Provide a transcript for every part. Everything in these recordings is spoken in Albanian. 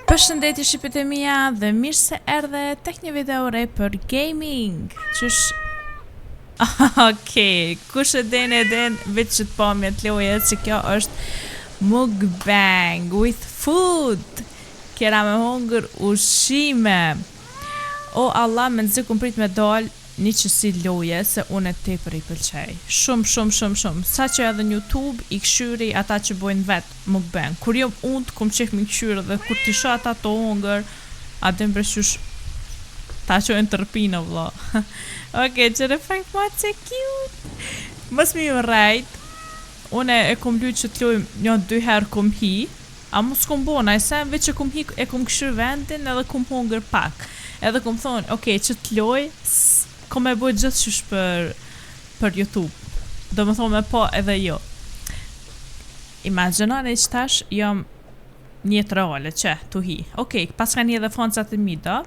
Përshëndetje shqipet e mia dhe mirë se erdhe tek një video re për gaming. Qysh Okej, kush e den veç që të pamje të loje që kjo është mukbang with food. Kera me hongër ushqime. O Allah, me nëzi kum prit me dal një qësi loje se unë e tepër i pëlqej. Shumë. Sa që edhe në YouTube i këshyri ata që bojnë vetë mukbang. Kur jo unë të kum qef mi këshyri dhe kur t'i shoh ata të hongër, atë më preqysh ta qojnë tërpinë vlla. Okej, që refakt ma që cute. Mës mi më rejt, unë e kum lyt që t'loj një 2 herë kum hi, a mu s'kum bona, e sen veç që kum hi e kum këshyri vendin edhe kum hongër pak. Edhe kum thonë, okej, që t'loj, kom e bojt gjithë qysh për YouTube. Do më thonë me po edhe jo. Imaginoni që tash jam një trole që tu hi. Okej, pas ka një dhe foncat e mi do.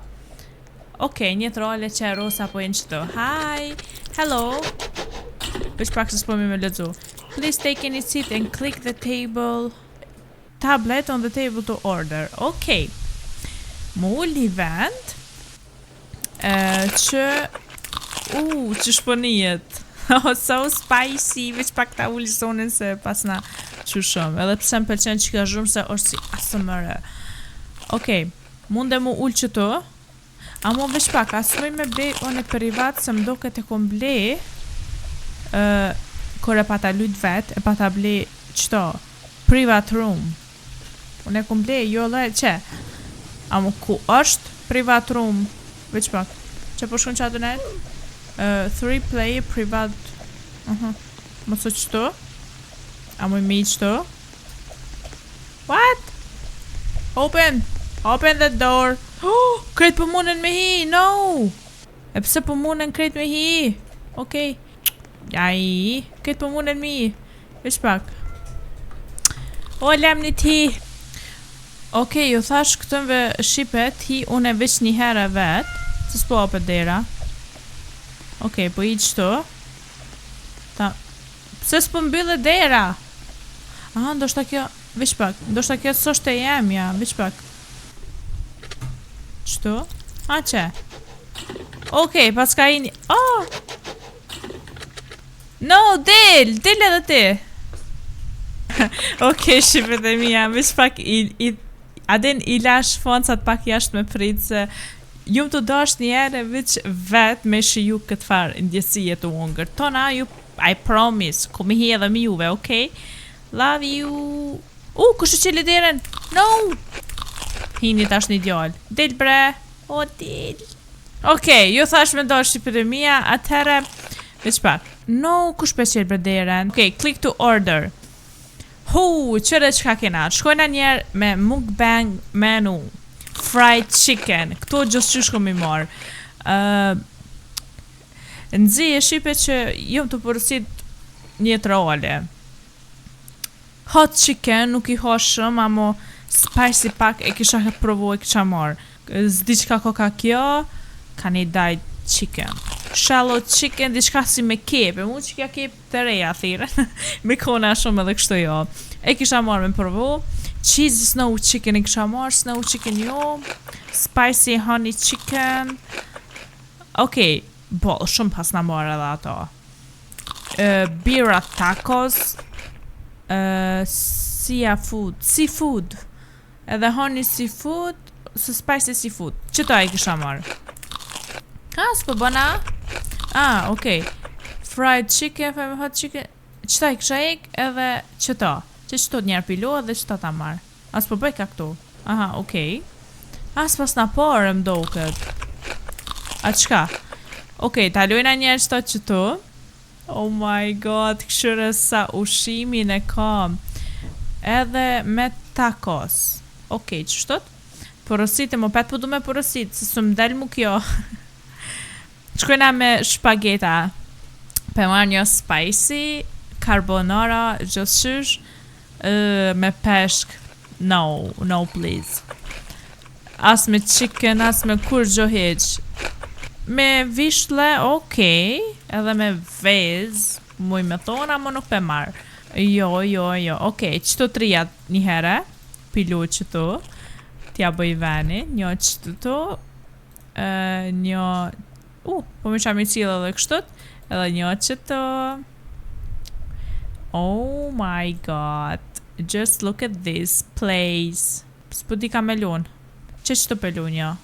Okej, një trole që e rosa po jenë qëto. Hi, hello. Vish pak se s'po mi me lëdzu. Please take any seat and click the table. Tablet on the table to order. Okej. Mu li vend. Që që shponijet. So spicy. Veç pak ta uli sonin se pas na që shumë. Edhe pëse më pëlqen që ka zhumë se është si ASMR. Okej, munde mu ullë që to. A mu veç pak, asmoj me ble one privat se më do këtë e kom ble kër e pata lujt vet, e pata ble qëto privat room. Unë e kom ble, jo le, që? A mu ku është privat room? Veç pak, që po shkën qatë net? 3 player privat më së qëto? A mu i mi qëto? What? Open the door. Krejt për munen me hi, no! E pëse për munen krejt me hi? Okej. Jaj, krejt për munen me hi. Vesh pak. O, lem një ti. Okej, ju thash këtënve shqipet, hi unë e veç një herë vetë. Se s'po apet dera. Okej, po i qëto. Pse s'po mbyllë dera? Aha, ndoshta kjo, veç pak. Ndoshta kjo s'është e jemja, veç pak. Qëto? A që? Okej, pas ka i një... Oh! No, del edhe ti. Okej, shqipet e mija, veç pak adin i lash foncat pak jashtë me fritë se ju më të dasht njerë veç vet me shiju këtë farë ndjesijet të hongër. Tona, ju, I promise, ku mi hi edhe mi juve, okej? Love you. Kushtë që lideren? No! Hini tash një djallë. Del bre. O, del. Okej, ju thash me ndosh shqipet e mija, atëherë, veç pak. No, kush pe qelë bre deren? Okej, click to order. Qëre qka kena? Shkojna njerë me mukbang menu. Fried chicken. Këto gjithë që shko mi marë. Nëzi e shqipe që jom të përësit një trole. Hot chicken nuk i hoshëm, amo spicy pak e kisha këtë provu e kisha marë. Zdi qka koka kjo, ka një dajt chicken. Shallow chicken, diçka si me kep. E mu që kja kep të reja, thire. Me kona shumë edhe kështu jo. E kisha marë me provu. Cheesy snow chicken e kisha marë, snow chicken jo. Spicy honey chicken. Okej, shumë pas na marë edhe ato. Bira tacos. Seafood. Edhe honey seafood, së spicy seafood. Qëto e kisha marë? S'po bëna? Okej. Fried chicken, hot chicken. Qëta e kisha ek edhe qëto. Qëto njerë pilo dhe qëta ta marë. S'po bëj ka këtu. Aha, okej. S'pas na parë më do këtë. A qka? Okej, talojna njerë qëto. Oh my god, këshyre sa ushimin e kam. Edhe me tacos. Okej, qështot? Porosit e më petë po du me porosit, se së më del mu kjo. Qkojna me shpageta. Pe marrë një spicy, carbonara, gjëshysh, me peshk. No please. As me chicken, as me kur gjoheq. Me vishle, okej. Edhe me vez, muj me thona, më nuk pe marrë. Jo, okej, qëto 3 një herë, pilu qëto. t'ja bëj veni, një qëtu, një... po më qam I cilë edhe kështut, edhe një qëtu... Oh my god, just look at this place. S'po di ka melon. Qëto pelun, ja.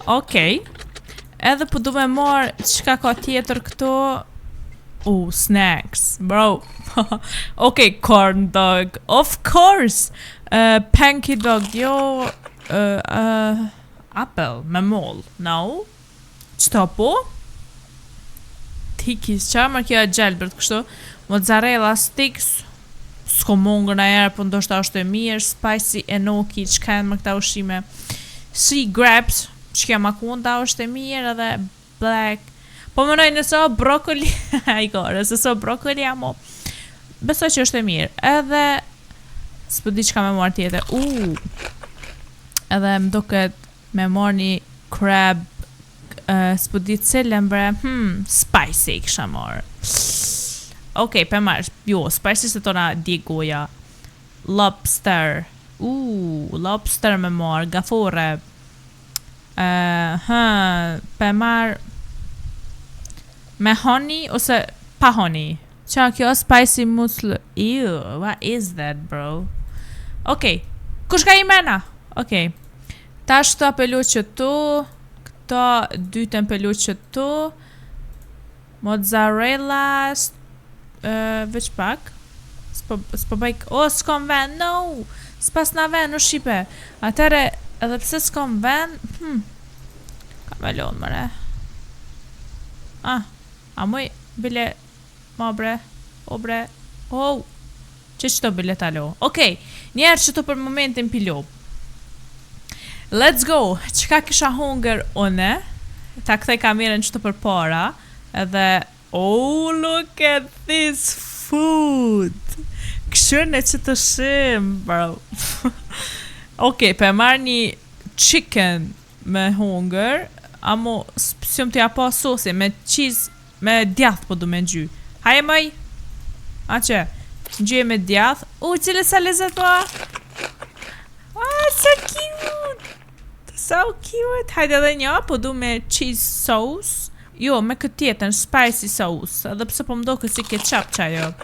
Okej. Edhe po du me marr çka ka tjetër këto. Snacks, bro. Okay, corn dog. Of course. Panky dog, jo. Apple, me moll. No. Qëto po? Tikis, qa më kjo e gjelbërt kështu. Mozzarella sticks. S'ko mongër na herë, po ndoshta është e mirë. Spicy enoki, çka janë më këta ushqime. Sea grapes, çka makunda është e mirë edhe black. Po mënoj nëse o brokoli, nëse o brokoli amo. Besoj që është e mirë. Edhe s'po di çka me marr tjetër. Edhe më duket me marr një crab, s'po di cilën bre. Spicy kisha marr. Okej, për marrë, jo, spicy se tona di goja. Lobster. Lobster me marrë, gafore. Për marrë me honey ose pa honey. Qa kjo spicy musl. Ew, what is that, bro? Okej, kush ka I mena? Okej. Tash këta pelu qëtu. Këta dytën pelu qëtu. Mozzarella. Veç pak. S'po bajk. S'kom ven, no. S'pas na ven në Shqipe. Atere, edhe pse s'kom ven. Ka me lonë mëre. A muj bile. Ma bre. O bre. Qëto bile talo. Okej, njerë qëto për momentin pilo. Let's go. Qka kisha hunger une. Ta kthej kamerën qëto për para. Edhe look at this food. Këshur në që të shim, bro. Okej, për marrë një chicken me hunger. Amo, s'pësjom t'ja pa sosi, me cheese, me djath po du me gjy. Haje mëj? A që? Gjy me djath. Qile sa lezet po? So cute. So cute. Hajde edhe një, po du me cheese sauce. Jo, me këtë tjetën, spicy sauce. Edhe pse po mdo kësi ketchup qajo.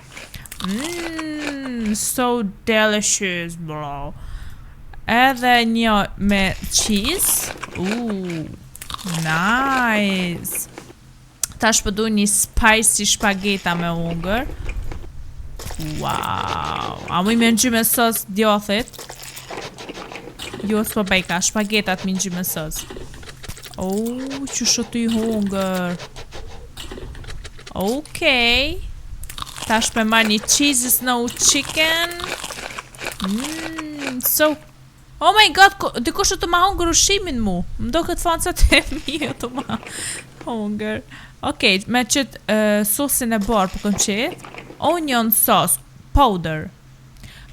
So delicious, bro. Edhe një me cheese. Nice. Tash po du një spicy shpageta me hunger. Wow. A mu I me ngjy me sos djothit. Jo, s'po bejka, shpagetat me ngjy me sos. Që shëtu I hunger. Okej. Tash për marrë një cheesy snow chicken. So. Oh my god, dikush të ma hunger ushimin mu. Mdo këtë fansat e mi të ma hunger. Okej, me qëtë sosin e barë për këm qëtë. Onion sauce powder.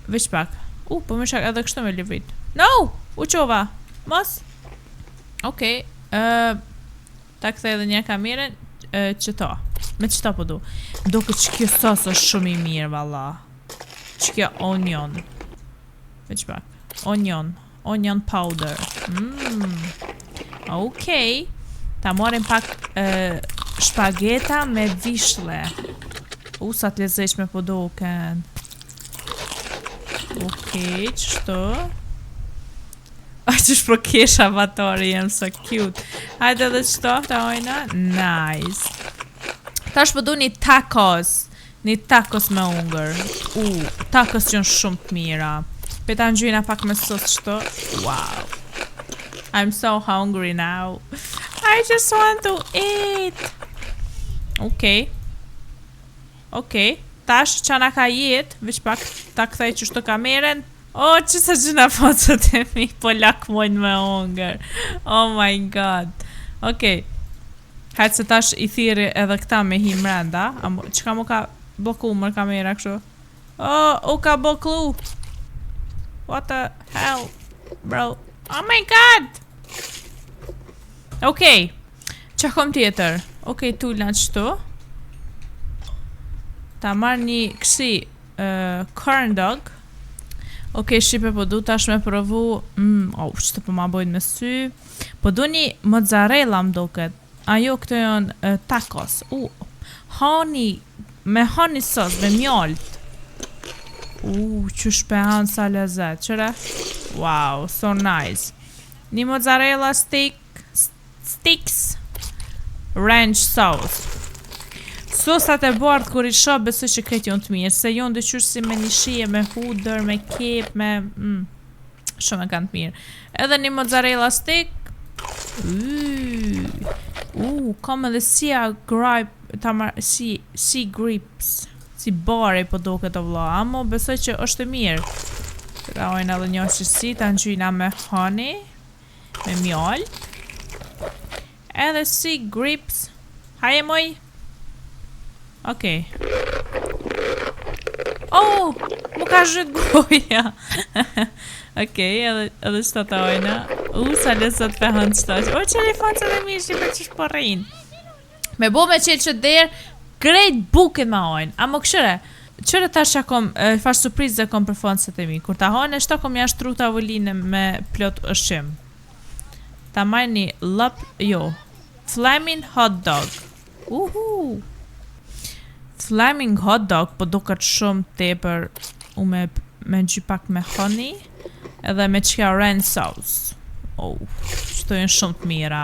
Veç pak. Po më shak edhe kështu me livrit. No, u qova. Mos. Okej. Ta këthej edhe një kamerën. Qëta. Me qëta po du. Do këtë që kjo sos është shumë I mirë, valla. Që kjo onion. Veç pak. Onion powder. Okej. Ta morim pak shpageta me vishle. Sa t'lezeshme po doken. Okej, qështu. Që shpro kesh avatari, jem so cute. Hajde edhe qëto, ta ojna. Nice. Tash po du një tacos. Një tacos me hunger. Tacos që në shumë të mira. Peta në gjyna pak me sos qëto. Wow. I'm so hungry now. I just want to eat. Okej. Tash që na ka jetë. Vish pak ta këthej qështu kameren. Që sa gjëna fotët e mi, po lakmojnë me hunger. Oh my god. Okej. Hajtë se tash I thiri edhe këta me hi mrenda. Qëka mu ka bloku mër kamera kështu? U ka bloku. What the hell, bro? Oh my god. Okej. Qa kom tjetër? Okej, tullna qëtu. Ta marrë një kësi corn dog. Okej, shipe, po du tash me provu. Që të po ma bojnë me sy. Po du një mozzarella më duket. Ajo këto janë tacos. Honey, me honey sos, me mjalt. Që shpehan sa lezet. Qëre? Wow, so nice. Një mozzarella sticks. Ranch sauce. Sosat e bardh kur I shoh besoj që këtë janë të mirë, se janë dyqysh si me një shije, me hudër, me kep, me shumë e kanë të mirë. Edhe një mozzarella stick. Kam edhe sea grapes. Si bare po duket o vlla, amo besoj që është e mirë. Ka ojnë edhe një qësi, ta ngjyna me honey, me mjalt. Edhe sea grapes. Haje moj. Okej. Mu ka zhyt goja. Okej, edhe shto të ojna. Sa lezat pehën qëta. Qëri fancët e mirë që për që shporrin. Me bo me qelë që derë, krejt buket ma ojnë. Amo këshire, qëre tash që kom fash surprizë dhe kom për fancët e mi. Kur ta hojnë e shto kom janë shtru të avulline me plot ushqim. Ta majni Flaming hot dog. Flaming hot dog po duket shumë tepër me ngjy pak me honey edhe me çka ranch sauce. Këto janë shumë të mira.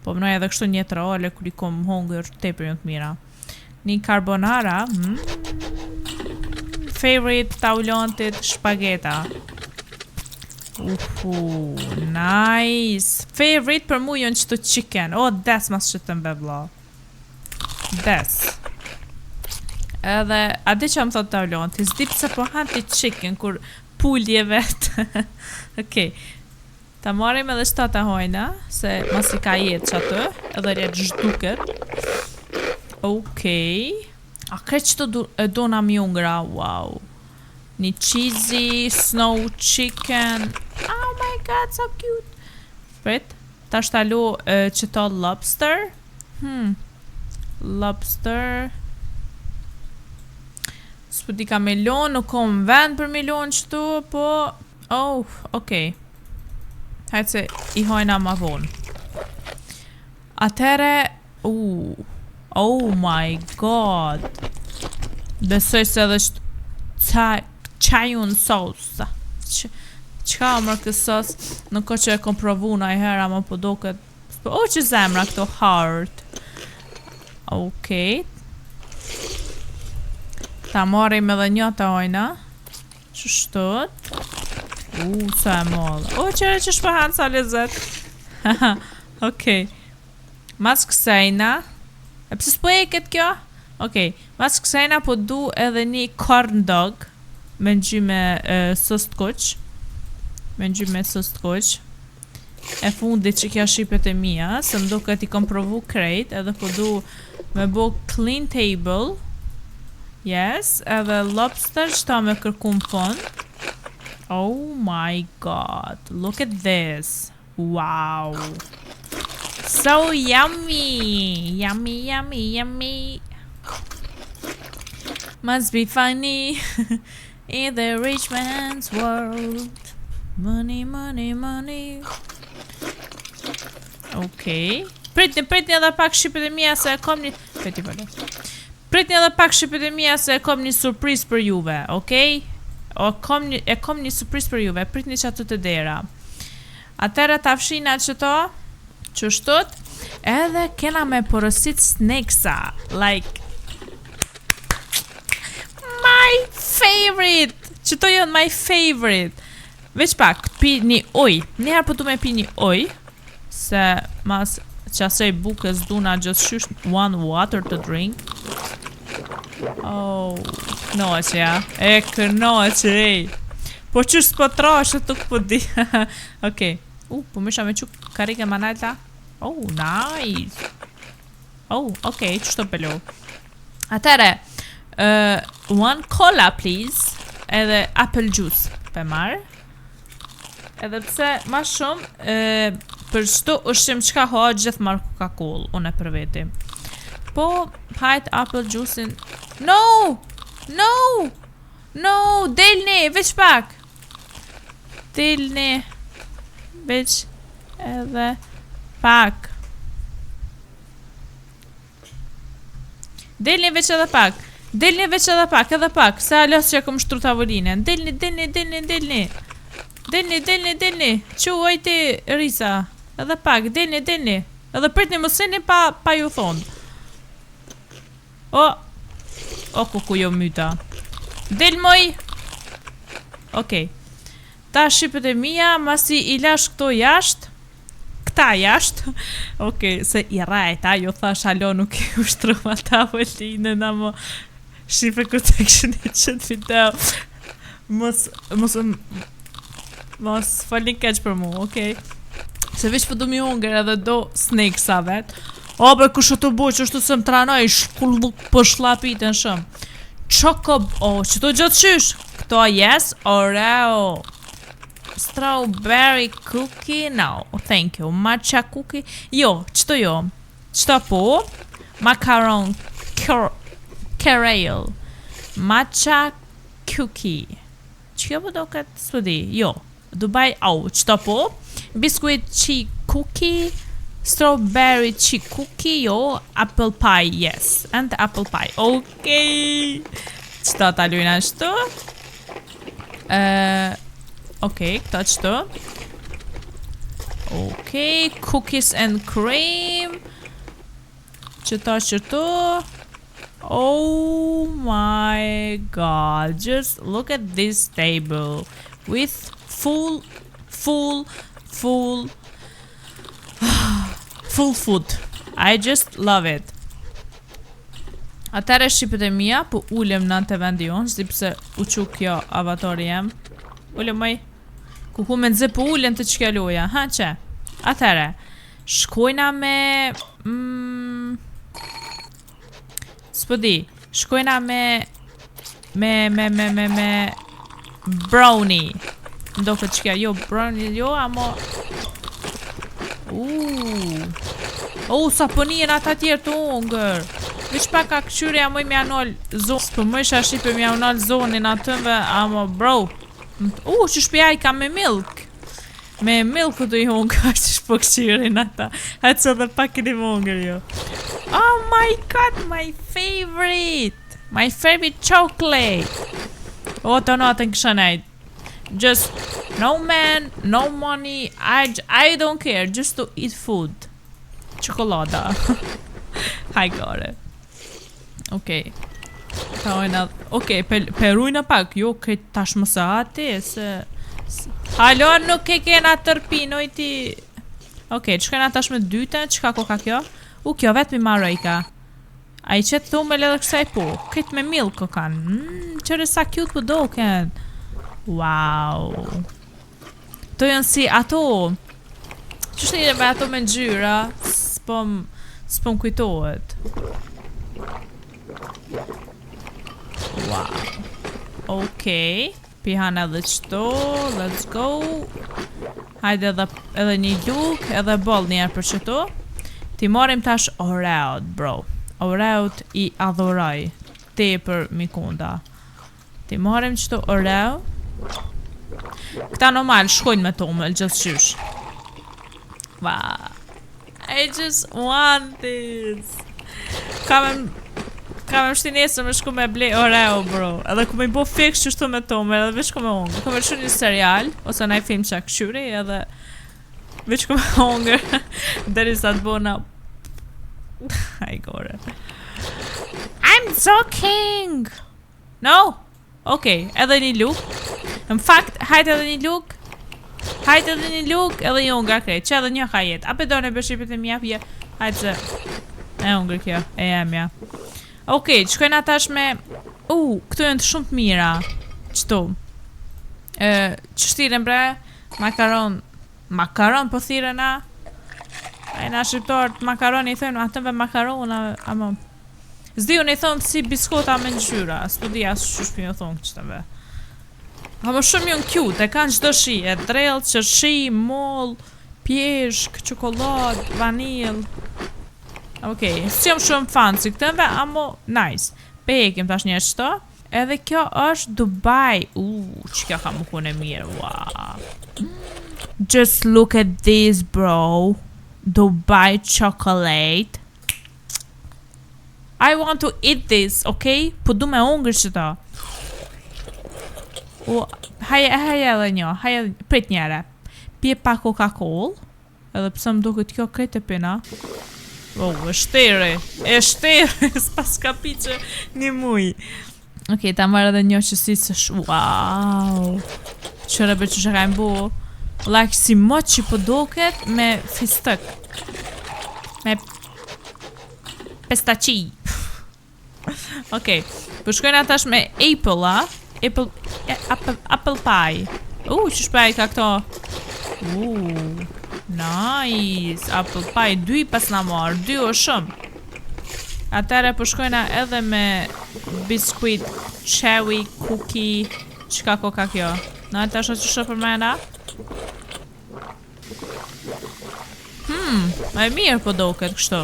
Po mënoj edhe kështu një trole kur I kom hungër tepër janë të mira. Një carbonara, favorite taulantit shpageta. Nice. Favorite për mu janë qëto chicken. Des mas që të mbe vlla. Des. Edhe, a di që më thot taulon, ti s'di pëse po hanti chicken, kur pulje vetë. Okej. Ta marim edhe shtata hojna, se mas I ka jetë që atë, edhe rjetë zhduket. Okej. A kreç që të dona mjungra, wow. Një cheesy, snow chicken. Oh my god, so cute. Prit, ta shtalu qëto lobster. Lobster. S'po di ka melon, nuk kom vend për melon qëtu, po... okej. Hajtë se I hojna ma vonë. Atere... Oh my god. Besoj se edhe qajun sos. Qka mërë këtë sos? Nuk ko që e kom provu na I hera, ma po do këtë... që zemra këto heart. Okej. Ta marim edhe një të ojna. Qështot. Sa e mollë. Qëre që shpahan sa lezet. Okej. Mas kësejna. E pëse s'po e këtë kjo? Okej. Mas kësejna po du edhe një corn dog. Me ngjy me sos të kuq. Me ngjy me sos të kuq. E fundit që kja shqipet e mija. Se më do këtë I kom provu krejt. Edhe po du me bo clean table. Yes, edhe lobster qëta me kërkum fond. Oh my god, look at this. Wow. So yummy. Yummy. Must be funny in the rich man's world. Money. Okay. Pritni edhe pak shqipet e mija se e kom një... Pritni edhe pak shqipet e mija se e kom një surpriz për juve, okej? E kom një surpriz për juve, pritni që aty të dera. Atere ta fshina qëto, qështot, edhe kena me porosit snakesa, like... My favorite! Qëto jënë my favorite. Veç pak, pi një oj. Njëherë po du me pi një oj, se mas qasej bukës duna just shush one water to drink. Knoqe, ja. Knoqe, po që s'po trashe tuk po di. Okej. Po misha me quk karike manalta. Nice. Okej, qështo pelu. Atere, one cola, please. Edhe apple juice, pe marë. Edhe pse, ma shumë, për shtu ushqim qka ho, gjithë marë Coca-Cola, unë e për veti. Po, hajt apple juice-in... No, delni, veç pak. Dilni veç edhe pak. Dilni veç edhe pak. Dilni veç edhe pak, edhe pak. Se alos që kom shtru tavolinën. Dilni. Dilni. Quajti Risa. Edhe pak, dilni. Edhe pritni mësini pa ju thonë. O, ku jo myta. Dil moj. Okej. Ta shqipët e mija, masi i lash këto jashtë. Këta jashtë. Okej, se i rajt, jo thash alo nuk e ushtru ma tavolinën, amo shqipe kur të këshini qëtë video. Mos falin keq për mu, okej. Se vish për du mi unger edhe do snake sa vet. O, bre, kusho të boj që është të sëm tranoj, shkulluk për shlapitën shumë. Që të gjotë qysh? Këto, yes, Oreo. Strawberry cookie, no, thank you. Matcha cookie, jo, qëto jo. Qëto po, macaron cereal. Matcha cookie. Që po do këtë s'pëdi? Jo, Dubai, qëto po. Biscuit cheese cookie. Strawberry cheese cookie, jo. Apple pie, yes. And apple pie, okay. Qëto ta lujna qëto? Okej, këta qëto? Okej, cookies and cream. Qëto? Oh my god, just look at this table. With full food. I just love it. Atëre shqipët e mija, po ulem në të vendi jonë, si pëse u që kjo avatori jem. Ulem mëj. Ku me nëzë po ulem të qëke loja, ha që? Atëre, shkojna me... S'pëdi, shkojna me brownie. Ndo këtë qëke, jo, brownie, jo, amo... sa pënien ata tjerë të ungër. Vish pak ka këshyri a mëj mja nëllë zonë. Së për mëj shashipe mja nëllë zonin atëve, amo bro. Që shpja i ka me milk. Me milk këtë i ungër që shpo këshyrin ata. Hajtë së dhe pak këtë i ungër jo. Oh my god, my favorite. My favorite chocolate. Të natën kësha nejt. Just, no man, no money, I don't care, just to eat food. Çokolada. Haj gore. Okej. Okej, perujna pak, jo këtë tash më sa ati, se... Halo, nuk e kena tërpinoj ti... Okej, që kena tash me dyte, qka ko ka kjo? Kjo vetë mi maroj ka. A i qëtë thumel edhe kësaj po, këtë me milk ko kanë. Qëre sa cute për do kënë. Wow. To janë si ato. Qështë njëre me ato me ngjyra, s'pom kujtohet. Wow. Okej. Pihan edhe qëto, let's go. Hajde edhe një luk, edhe bol njerë për qëto. Ti marim tash Oreot, bro. Oreot i adhoraj. Te për mikunda. Ti marim qëto Oreo. Këta normal shkojnë me tomël, just qysh. Wow. I just want this. Kam e shtinesë me shku me ble Oreo, bro. Edhe ku me i bo fix qështu me tomël, edhe veç ku me ongër. Kam e shu një serial, ose naj film që këshyri, edhe veç ku me ongër. Deri sa të bona. Aj gore. I'm joking. No. Okej, edhe një luk. Në fakt, hajt edhe një luk. Edhe një unger krejt. Që edhe një hajet. Ape do në bëshipit e mja pje. Hajt se. E unger kjo. E emja. Okej, qëkojnë atash me... këtu jënë të shumë të mira. Qëtu. Qështiren bre. Makaron po thire na. E na shqiptor të makaron i thënë. Atëve makaron. Zdi unë i thonë si biskota me ngjyra. S'po di as shushpi ju thonë qëtëve. Amo shumë jënë cute, e kanë qdo shi. E drellë, qërshi, moll, pjeshk, qokolad, vanil. Okej, si jam shumë fancy këtëve, amo nice. Pekim tash një qëto. Edhe kjo është Dubai. Që kjo ka më kune mirë, wow. Just look at this, bro. Dubai chocolate. I want to eat this, okay? Po du me hungër që ta. Haja edhe një, haja, prit njëre. Pje pa Coca-Cola. Edhe pëse më duket kjo krejt e pina. E shteri, s'pas ka pi që një muj. Okej, ta marrë edhe një që si së wow. Qëre be që shakajnë bu. Like si mochi po duket me fistëk. Me pestaci. Okej, po shkojnë atash me apple, apple pie. Që shpej ka këto. Nice, apple pie, 2 pas na marrë, 2 o shumë. Atere po shkojna edhe me biskuit, chewy, cookie, qka koka kjo? Në të është që shë për mena? E mirë po doket kështu.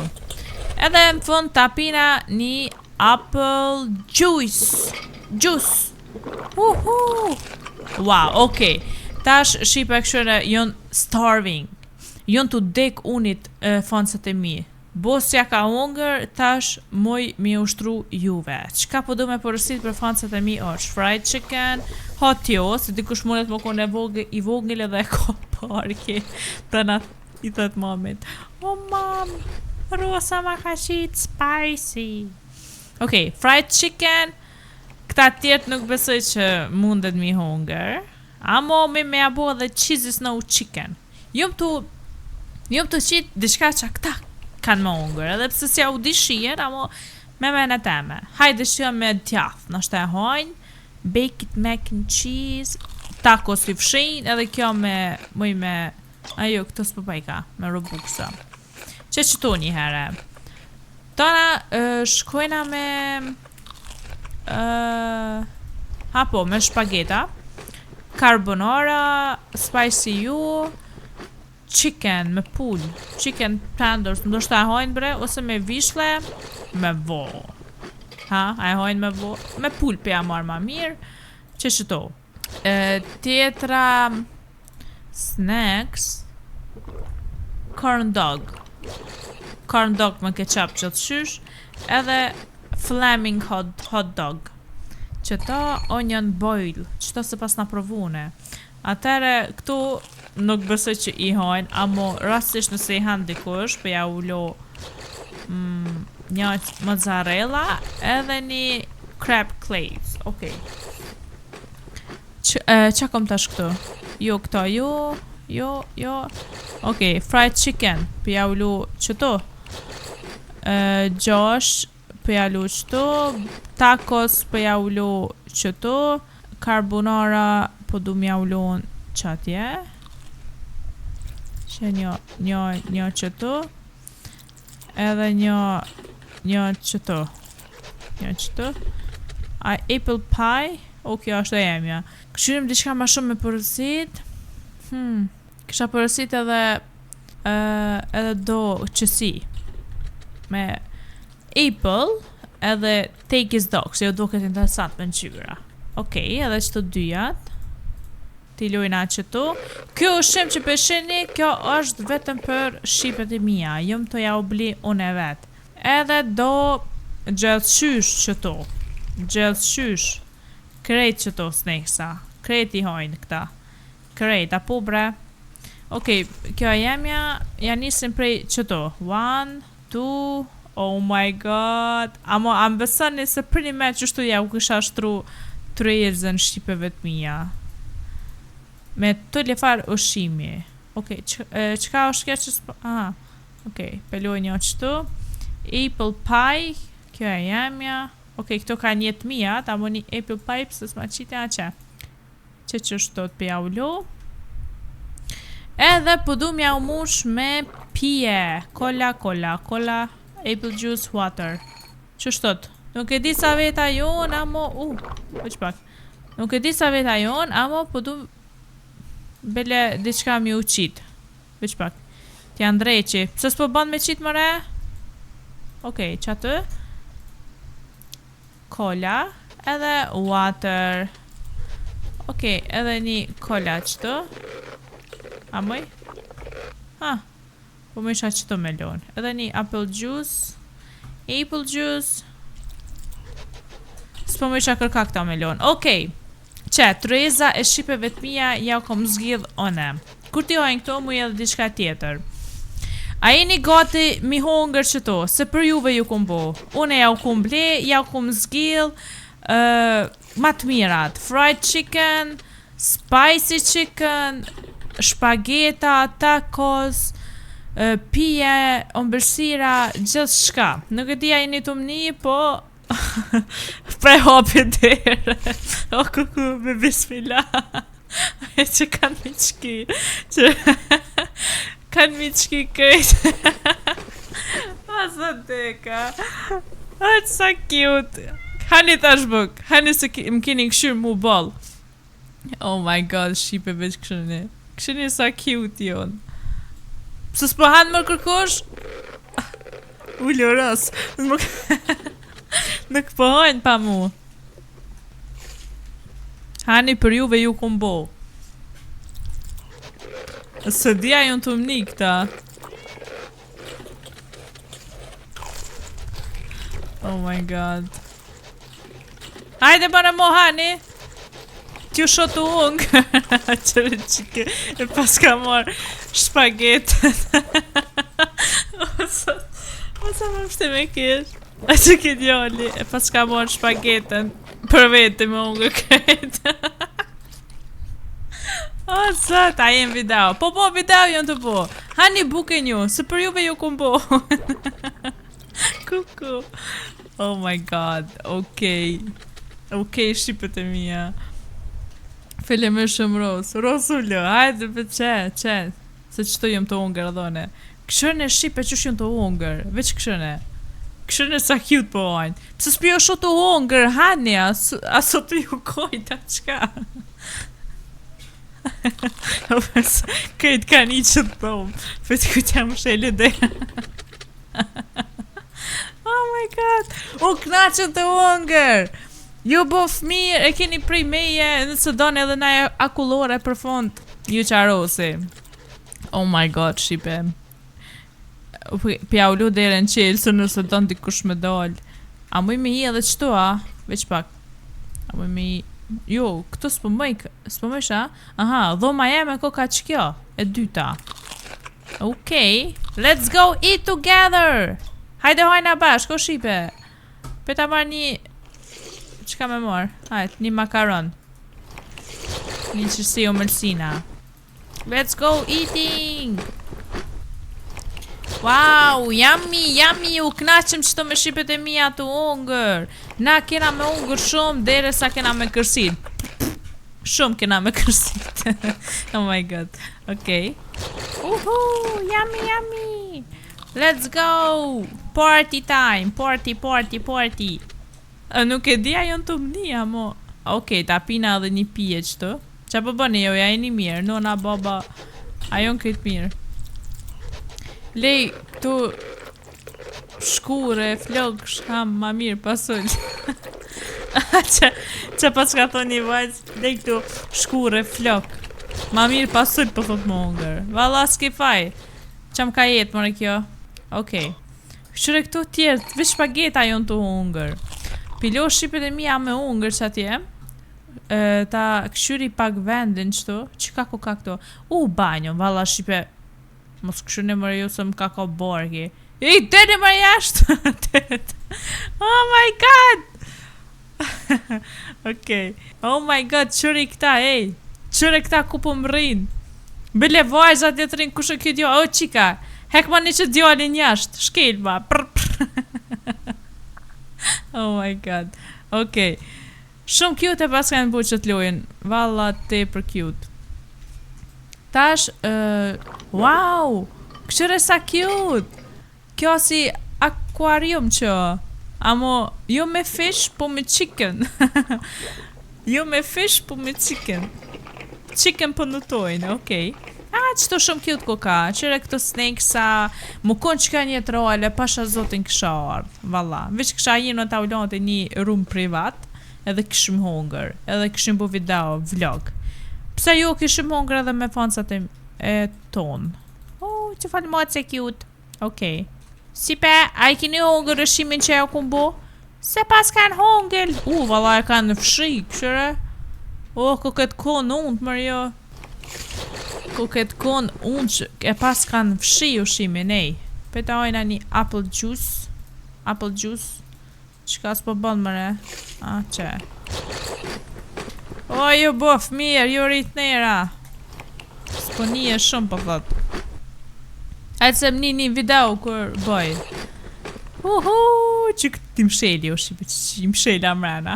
Edhe në fund tapina një apple juice. Wow, okej. Tash shipa këshore jonë starving. Jonë të dek unit fansat e mi. Bosja ka hungër, tash moj mi ushtru juve. Qka po du me përësit për fansat e mi është fried chicken, hot jo, se dikush mundet më kone i vogël edhe e ka parki. Prana i thët mamit. Mam, rosa ma ka qit spicy. Okej, fried chicken, këta tjetë nuk besoj që mundet mi hungër. Amo me abo dhe cheesy snow chicken. Jom të qitë dishka që këta kanë më hungër, edhe pëse si ja u dishien, amo me në teme. Hajde shio me djath, nështë e hojnë, baked mac and cheese, tacos i fshin, edhe kjo me ajo, këto s'po pajka, me robuksa. Që qëtu një herë. Tona shkojna me me shpageta, carbonara, spicy ju, chicken me pull, chicken tenders, ndoshta e hojnë bre, ose me vishle, me vo. A e hojnë me vo? Me pull pe ja marrë ma mirë, që qëto. Tjetra snacks, corn dog me ketchup që të shysh, edhe flaming hot dog. Qëto onion boil, qëto se pas na provune. Atere këtu nuk besoj që i hojnë, amo rastisht nëse i hanë dikush, për ja ullo një mozzarella edhe një crab claves. Okej. Qa kom tash këtu? Jo këto, jo. Okej, fried chicken, për ja ullo qëto. 6, për ja ullo qëto. Tacos, për ja ullo qëto. Carbonara, po du m'ja ullon qatje. Që një qëto. Edhe një qëto. Apple pie. Kjo është e jemja. Këshyrim diçka ma shumë me përësit. Kësha përësit edhe do qësi. Me apple edhe take his dog. Se jo do këtë interesant me në qyra. Okej, edhe qëto dyjat. Ti lujna qëtu. Kjo ushqim që peshini, kjo është vetëm për shqipet e mija. Jëm të ja ubli unë e vetë. Edhe do gjellëshysh qëtu. Gjellëshysh. Krejt qëtu sneksa. Krejt i hojnë këta. Krejt, apo bre. Okej, kjo jemja, ja nisim prej qëtu. 1, 2, oh my god. Amo, ambesani se për një me qështu ja u kësha shtru trezën shqipeve të mija. Me të lefar ushqimi. Okej, qka është kja që s'po... Aha, okej, peloj një qëtu. Apple pie, kjo e jemja. Okej, këto ka një të mija, ta mo një apple pie, pësë s'ma qite a që. Që është të të pja ullu. Edhe pëdu mja u mush me pije. Cola, apple juice, water. Që shtot? Nuk e di sa veta jon, amo... Nuk e di sa veta jon, amo pëdu... Bele, diçka mi u qit. Veç pak. Ti Andreqi. Pse s'po ban me qit mëre? Okej, që atë? Cola. Edhe water. Okej, edhe një cola qëtu. A mëj? Ha, po më isha qëto melon. Edhe një apple juice. Apple juice. S'po më isha kërka këta melon. Okej. Treza e shqipeve të mija ja kom zgjidh one. Kur t'i hojnë këto, mu edhe diçka tjetër. A jeni gati mi hongër qëto, se për juve ju kum bo. Une ja u kum ble, ja u kum zgjidh ma të mirat. Fried chicken, spicy chicken, shpageta, tacos, pije, ombërsira, gjithë shka. Nuk e dia jeni të mni, po prej hopi dherë. O kuku, me bismillah. E që kanë mi qki. Kanë mi qki këtë. Asa deka. A që sa cute. Hani tash buk. Hani se më keni këshyrë mu bol. Oh my god, shqipe veç këshëni. Këshëni sa cute jon. Pse s'po hanë më kërkosh? Ullo ras. Nuk po hajnë pa mu. Hani për juve ju kum bo. Së dhja ju në të mni këta. Oh my god. Hajde bëna mo hani. T'ju shotu ungë. Qërë qike. E pas ka marrë shpagetën. Osa më pështe me kish. A që ki djali. E pas ka marrë shpagetën. Për vete me ungë këtë. O, sot, a jem video. Po, video jënë të po. Hani buke një, se për juve ju kum bo. Kuku. Oh my god, okej. Okej, shqipët e mija. Fele me shumë rosë. Rosullo, hajde për qe. Se qëto jem të ungër, adhone. Këshërën e shqipe që shumë të ungër. Veç këshërën e. Këshërën e sa cute po ojnë. Pse s'pjo shumë të ungër, hani, aso të ju kojta, qka? Këtë ka një që të thomë. Për të këtë jam shëllë dhe. Oh my god. U knaqën të ungër. Ju bo fëmirë, e keni prej meje. Nëse donë edhe na akullore për fond. Ju qarosi. Oh my god, shqipe. Pja u lu dhe në qelë. Se nëse donë dikush me dollë. A muj me i edhe qëtu, a? Veç pak. A muj me i... Jo, këtu s'po mëj sha? Aha, dhoma jeme ko ka që kjo? E dyta. Okej, let's go eat together! Hajde hojna bashk, o shipe. Peta marrë një... Qka me morë? Hajt, një makaron. Një qërsi o mërsina. Let's go eating! Wow, yummy, u knaqëm qëto me shqipet e mija të ungër. Na kena me ungër shumë, dere sa kena me kërsit. Shumë kena me kërsit. Oh my god, okej. Yummy. Let's go. Party time, party. Nuk e dia jonë të mënia, mo. Okej, ta pina edhe një pije qëto. Qa po bëni jo, ja e një mirë, nona, baba. A jonë këtë mirë. Lej, këtu shkure, flok, shkam, ma mirë, pasull. Qa pas ka thonë një vajzë, lej këtu shkure, flok. Ma mirë, pasull, po thot më ungër. Valla, s'ke faj. Qam ka jetë, mëre kjo? Okej. Këshure këtu tjertë, veç shpageta jonë të ungër. Pilo shqipet e mija me ungër që atje. Ta këshyri pak vendin qëtu. Qika ku ka këtu? Banjo, valla shqipe. Mos këshu në mërë ju se më ka ka borgi. Te në mërë jashtë. Oh my god. Okej. Oh my god, qëri këta, ej. Qëri këta ku po më rinë. Bile vajzat jetë rinë kushe kjo dio. O, qika, hek ma një që djallin jashtë. Shkel ma. Oh my god. Okej. Shumë cute e pas kanë bu që të lojnë. Valla te për cute. Tash, wow, këshire sa cute. Kjo si akvarium që. Amo, jo me fish, po me chicken. Jo me fish, po me chicken. Chicken po në tojnë, okej. Qëto shumë cute ko ka. Qire këto snakesa. Më konë që ka një të role, pasha zotin kësha ardhë. Valla, veç kësha një në ta ullon të një room privat. Edhe këshim hunger. Edhe këshim bu video, vlog. Pse jo kishim hongër edhe me fansat e ton. Oh, që falë motë se cute. Okej. Sipe, a i kini hongër rëshimin që e o kumbo? Se pas kanë hongër. Valla e kanë në fshi, këshëre. Ko këtë konë unë, Mario. Ko këtë konë unë që e pas kanë në fshi ushimin, ej. Peta ojna një apple juice. Apple juice. Qka s'po bënë, mëre? Që. Ju bof, mirë, ju rrit nera. S'po një e shumë, po thot. Ajtë se më një video kur bëj. Që këtë msheli, që msheli amrena.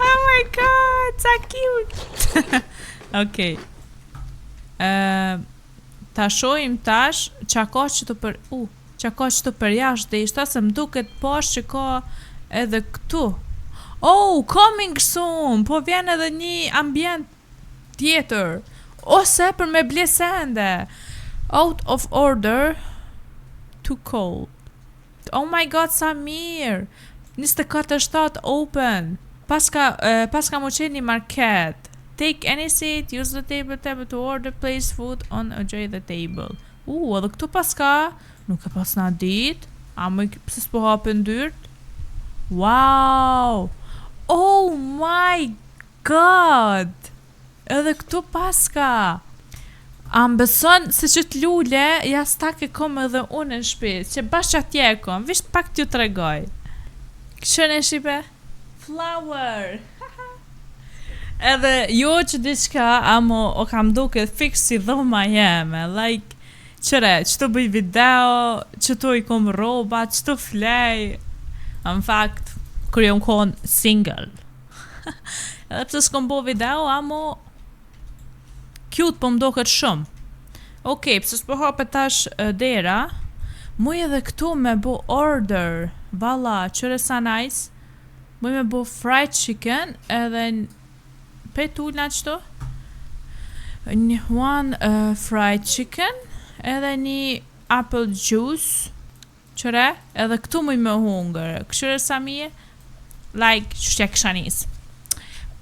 Oh my god, so cute. Okej. Ta shojmë tash qa ka që të për... qa ka që të përjasht dhe ishta se më duket posh që ka edhe këtu. Coming soon! Po vjen edhe një ambient tjetër. Ose për me blesende. Out of order. Too cold. Oh my god, sa mirë. 24/7 open. Paska mu qenë një market. Take any seat, use the table tab to order, place food on enjoy the table. Edhe këtu paska. Nuk e pas na dit. Pse s'po hapën dyrt? Wow! Oh my god! Edhe këtu paska. Beson se që t'lule, jas tak e kom edhe unë në shpi, që bashkë atje e kom, visht pak t'ju të regoj. Këshën e shqipe? Flower! Edhe jo që diçka, amo o kam duke fix si dhoma jeme, like, qëre, që të bëj video, që të i kom roba, që të flej. Në fakt, kër jom konë single. Edhe pëse s'kom bo video, amo cute po mdo këtë shumë. Okej, pëse s'po hapet tash dera, muj edhe këtu me bo order. Valla, qëre sa nice. Muj me bo fried chicken, edhe petullna qëto. One fried chicken, edhe një apple juice. Qëre, edhe këtu muj me hungër. Këshyre sa mije, like, qështja kësha nisë.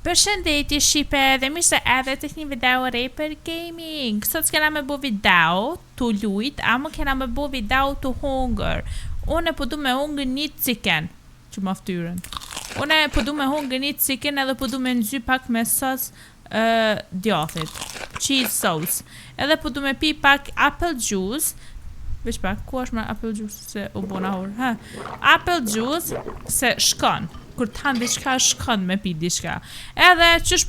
Përshëndetje Shqipe, dhe mirë se edhe të një video re për gaming. Sot s'kena me bo video të lujt, ama kena me bo video të hungër. Une po du me hungër një chicken, që më ftyrën. Une po du me hungër një chicken edhe po du me nëzy pak me sos djathit. Cheese sauce. Edhe po du me pi pak apple juice. Vesh pak, ku është me apple juice se u bona hor? Apple juice se shkon. Kur të hanë diçka shkon me pi diçka. Edhe qësh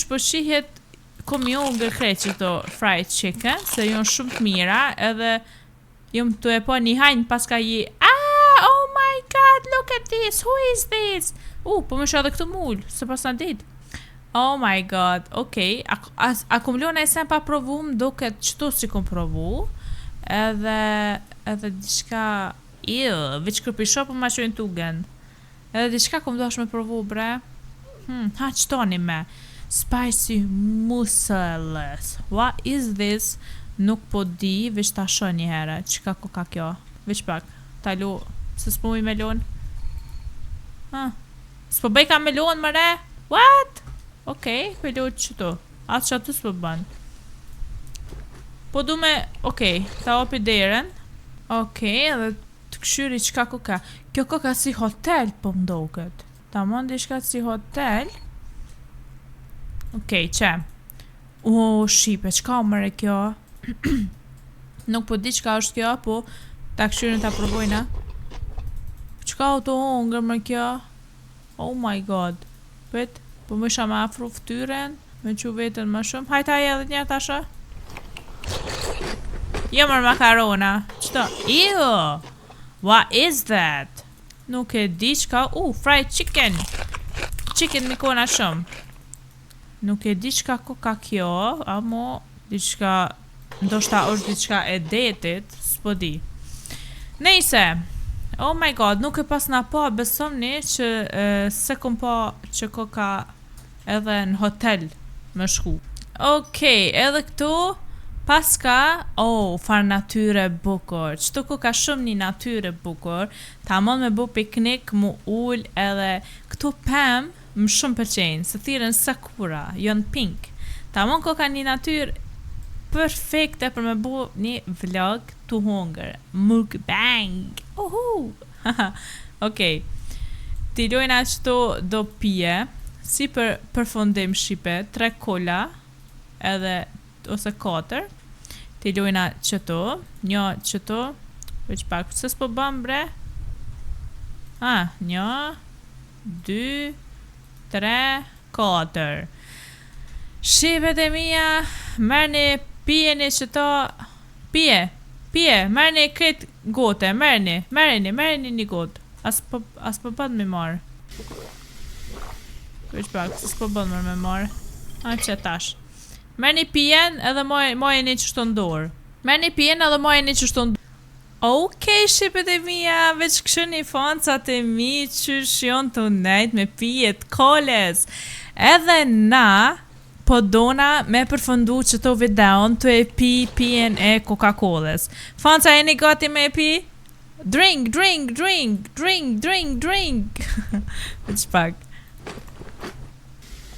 përshihet kom jo ngër krejt që to fried chicken, se jonë shumë të mira, edhe jom të e po një hajnë paska oh my god, look at this, who is this? Po më shë edhe këtë mullë, se pas në dit. Oh my god, okej, a kom lona e sen pa provu, më duket qëto si kom provu, edhe diçka... veç kërpisho për ma qojnë tugen. Edhe diçka kom dosh me provu, bre. Qëtoni me spicy mussels. What is this? Nuk po di, veç ta shë një herë. Qka ko ka kjo? Veç pak, ta lu. Se s'po mi melon. S'po bëj ka melon, mëre? What? Okej, për lu qëtu. Atë që atë s'po bën. Po du me, okej, ta opi deren. Okej, edhe këshyri qka ko ka. Kjo ko ka si hotel po mdoket. Ta mondi shka si hotel. Okej, që? Shqipe, qka o mëre kjo? Nuk po di qka është kjo, po ta këshyrin ta provojna. Qka o të hongër mëre kjo? Oh my god. Pet, po më isha ma afru ftyren, me që vetën më shumë. Hajta e edhe një tasha. Jo mërë makarona. Qëto? What is that? Nuk e di qka... fried chicken. Chicken mi kona shumë. Nuk e di qka ko ka kjo, amo diçka... ndoshta është diçka e detit, s'po di. Nejse. Oh my god, nuk e pas na po, besomni që se kom po që ko ka edhe në hotel më shku. Okej, edhe këtu... Paska, far natyre bukur. Qëto ku ka shumë një natyre bukur. Ta mon me bu piknik, mu ull edhe këto pëm më shumë përqenjë. Se thiren sakura, jonë pink. Tamam koka një natyrë perfekte për me bu një vlog të hongër. Mukbang. Uhu. Okej. Ti lojna qëto do pije, si për përfundim shqipe, 3 kola, edhe, ose 4. Ti lojna qëto, një qëto, veç pak, se s'po bëm bre? 1, 2, 3, 4. Shqipet e mija, merrni pijeni qëto, pije, merrni këtë gote, merrni një gotë. As po bën me marr. Veç pak, s'po bën me marr. A që tash. Merrni pijen edhe mojeni qështu në dorë. Merrni pijen edhe mojeni qështu në dorë. Okej, shqipet e mija, veç këshëni fancat e mi qysh jon të nejt me pijet koles. Edhe na po dona me përfundu qëto videon të e pijen e Coca-Colës. Fanca e një gati me pi? Drink. Veç pak.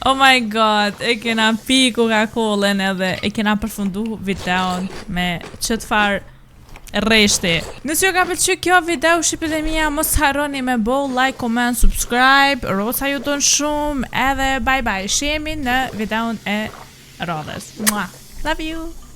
Oh my god, e kena pi Coca-Colën edhe e kena përfundu videon me qëtë farë reshti. Nëse ju ka pëlqyer kjo video shqipet e mia, mos harroni me bo like, comment, subscribe. Rosa ju don shumë, edhe bye bye. Shihemi në videon e radhës. Love you.